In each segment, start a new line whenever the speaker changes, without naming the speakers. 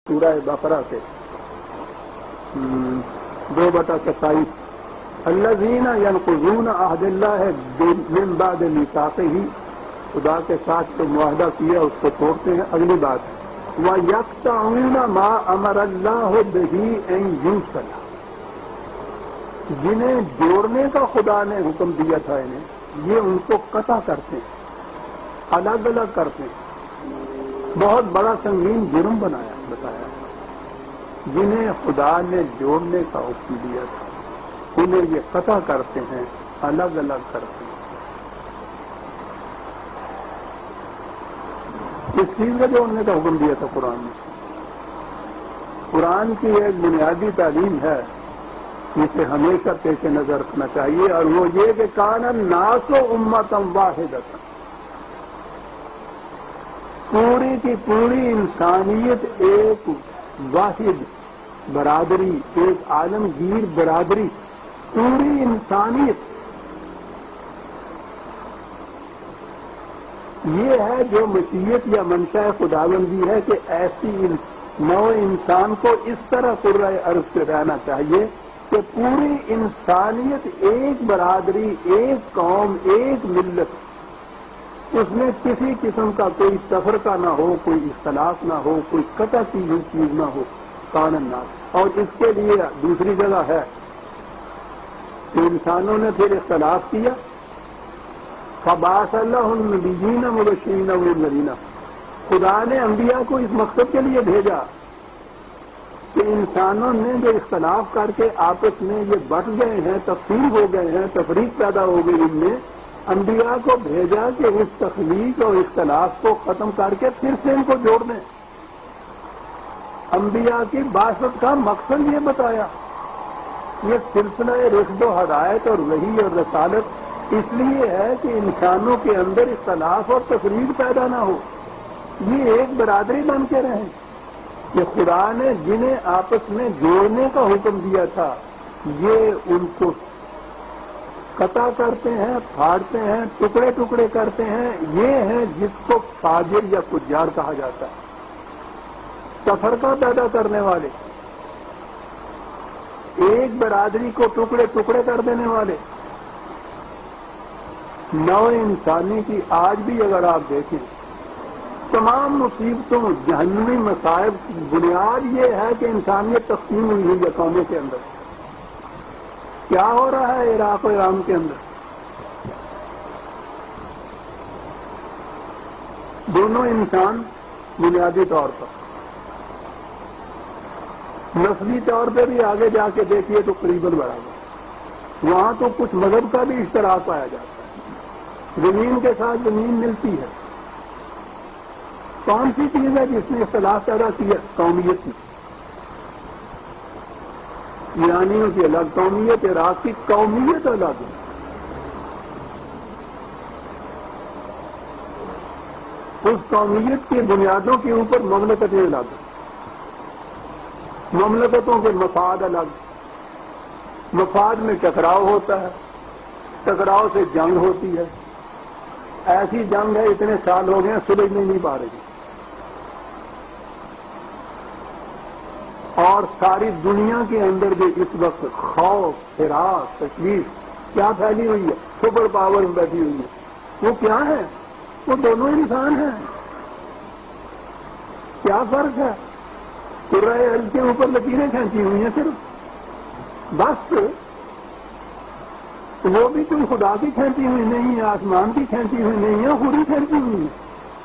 سورہ بقرہ سے 2/27 الذین ینقضون عہد اللہ من بعد میثاقہ، خدا کے ساتھ جو معاہدہ کیا اس کو توڑتے ہیں. اگلی بات وَيَقْطَعُونَ مَا أَمَرَ اللَّهُ بِهِ أَن يُوصَلَ، جنہیں جوڑنے کا خدا نے حکم دیا تھا انہیں، یہ ان کو قطع کرتے ہیں، الگ الگ کرتے ہیں. بہت بڑا سنگین جرم بتایا. جنہیں خدا نے جوڑنے کا حکم دیا تھا انہیں یہ قطع کرتے ہیں، الگ الگ کرتے ہیں. اس چیز کا جوڑنے کا حکم دیا تھا قرآن نے. قرآن کی ایک بنیادی تعلیم ہے جسے ہمیشہ پیش نظر رکھنا چاہیے، اور وہ یہ کہ کان الناس امۃ واحدۃ، پوری کی پوری انسانیت ایک واحد برادری، ایک عالمگیر برادری، پوری انسانیت. یہ ہے جو مشیت یا منشا خداوندی ہے کہ ایسی نوع انسان کو اس طرح قرۂ ارض پہ رہنا چاہیے کہ پوری انسانیت ایک برادری، ایک قوم، ایک ملت، اس میں کسی قسم کا کوئی تفرقہ نہ ہو، کوئی اختلاف نہ ہو، کوئی قطع کی ہوئی چیز نہ ہو. کان الناس. اور اس کے لیے دوسری جگہ ہے کہ انسانوں نے پھر اختلاف کیا، فبعث اللہ النبیین مبشرین ومنذرین. خدا نے انبیاء کو اس مقصد کے لیے بھیجا کہ انسانوں نے جو اختلاف کر کے آپس میں یہ بٹ گئے ہیں، تقسیم ہو گئے ہیں، تفریق پیدا ہو گئی ان میں، انبیاء کو بھیجا کہ اس تخلیق اور اختلاف کو ختم کر کے پھر سے ان کو جوڑ دیں. انبیاء کی بعثت کا مقصد یہ بتایا. یہ سلسلہ رشد و ہدایت اور وحی اور رسالت اس لیے ہے کہ انسانوں کے اندر اختلاف اور تفریق پیدا نہ ہو، یہ ایک برادری بن کے رہیں. کہ خدا نے جنہیں آپس میں جوڑنے کا حکم دیا تھا یہ ان کو قطع کرتے ہیں، پھاڑتے ہیں، ٹکڑے ٹکڑے کرتے ہیں. یہ ہیں جس کو فاجر یا فجار کہا جاتا ہے، تفرقہ پیدا کرنے والے، ایک برادری کو ٹکڑے ٹکڑے کر دینے والے. نوع انسانی کی آج بھی اگر آپ دیکھیں تمام مصیبتوں، جہنمی مصائب کی بنیاد یہ ہے کہ انسانیت تقسیم ہوئی ہوئی ہے قوموں کے اندر. کیا ہو رہا ہے عراق و ایران کے اندر؟ دونوں انسان بنیادی طور پر، نسلی طور پہ بھی آگے جا کے دیکھیے تو قریباً برابر. وہاں تو کچھ مذہب کا بھی اشتراک پایا جاتا ہے، زمین کے ساتھ زمین ملتی ہے. کون سی چیز ہے جس نے اختلاف پیدا کیا؟ قومیت کی. ایرانیوں کی الگ قومیت، عراق کی قومیت الگ ہے. اس قومیت کی بنیادوں کے اوپر مملکتیں الگ، مملکتوں کے مفاد الگ. مفاد میں ٹکراؤ ہوتا ہے، ٹکراؤ سے جنگ ہوتی ہے. ایسی جنگ ہے اتنے سال ہو گئے سلجھ نہیں پا رہی، اور ساری دنیا کے اندر جو اس وقت خوف، ہراس، تشویش کیا پھیلی ہوئی ہے، سپر پاور بیٹھی ہوئی ہے، وہ کیا ہے؟ وہ دونوں انسان ہیں. کیا فرق ہے؟ قرۂ ارض کے اوپر لکیریں کھینچی ہوئی ہیں صرف، بس. وہ بھی کوئی خدا کی کھینچی ہوئی نہیں ہے، آسمان کی کھینچی ہوئی نہیں ہے، خود ہی کھینچی ہوئی ہے.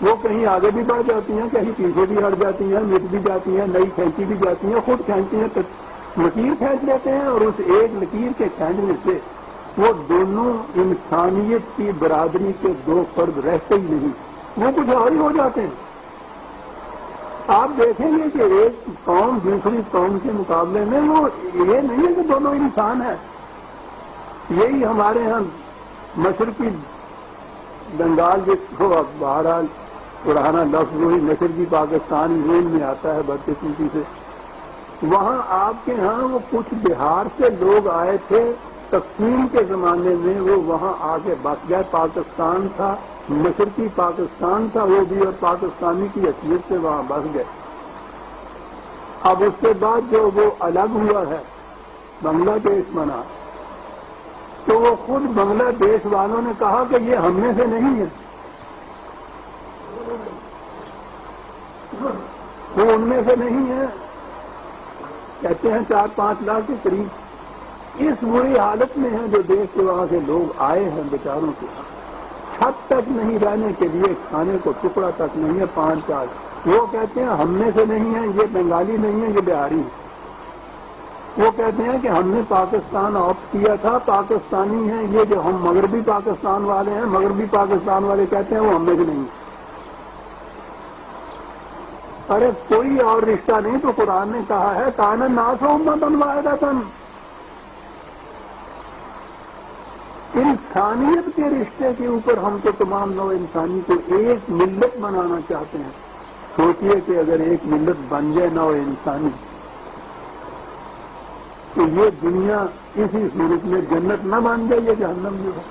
وہ کہیں آگے بھی بڑھ جاتی ہیں، کہیں پیچھے بھی ہٹ جاتی ہیں، مٹ بھی جاتی ہیں، نئی کھینچی بھی جاتی ہیں، خود کھینچتی ہیں، لکیر کھینچ لیتے ہیں. اور اس ایک لکیر کے کھینچنے سے وہ دونوں انسانیت کی برادری کے دو فرد رہتے ہی نہیں، وہ کچھ اور ہی ہو جاتے ہیں. آپ دیکھیں گے کہ ایک قوم دوسری قوم کے مقابلے میں وہ یہ نہیں ہے کہ دونوں انسان ہیں. یہی ہمارے ہاں مشرقی بنگال جس کو بہرحال پرانا لفظ وہی مشرقی پاکستان ذہن میں آتا ہے بدقسمتی سے. وہاں آپ کے ہاں وہ کچھ بہار سے لوگ آئے تھے تقسیم کے زمانے میں، وہ وہاں آگے بس گئے. پاکستان تھا، مشرقی پاکستان تھا وہ بھی، اور پاکستانی کی حیثیت سے وہاں بس گئے. اب اس کے بعد جو وہ الگ ہوا ہے، بنگلہ دیش بنا، تو وہ خود بنگلہ دیش والوں نے کہا کہ یہ ہم میں سے نہیں ہے، وہ ان میں سے نہیں ہے، کہتے ہیں 4-5 لاکھ کے قریب اس بری حالت میں ہیں جو دیش کے وہاں سے لوگ آئے ہیں، بیچاروں کے چھت تک نہیں رہنے کے لیے، کھانے کو ٹکڑا تک نہیں ہے 5-4۔ وہ کہتے ہیں ہم میں سے نہیں ہیں، یہ بنگالی نہیں ہے، یہ بہاری ہے۔ وہ کہتے ہیں کہ ہم نے پاکستان آپٹ کیا تھا، پاکستانی ہیں، یہ جو ہم مغربی پاکستان والے ہیں، مغربی پاکستان والے کہتے ہیں وہ ہم میں سے نہیں ہیں۔ ارے کوئی اور رشتہ نہیں تو قرآن نے کہا ہے کان الناس امۃ واحدۃ، انسانیت کے رشتے کے اوپر ہم تو تمام نوع انسانی کو ایک ملت بنانا چاہتے ہیں۔ سوچئے کہ اگر ایک ملت بن جائے نوع انسانی تو یہ دنیا اسی صورت میں جنت نہ بن جائے، یہ جہنم جو ہے۔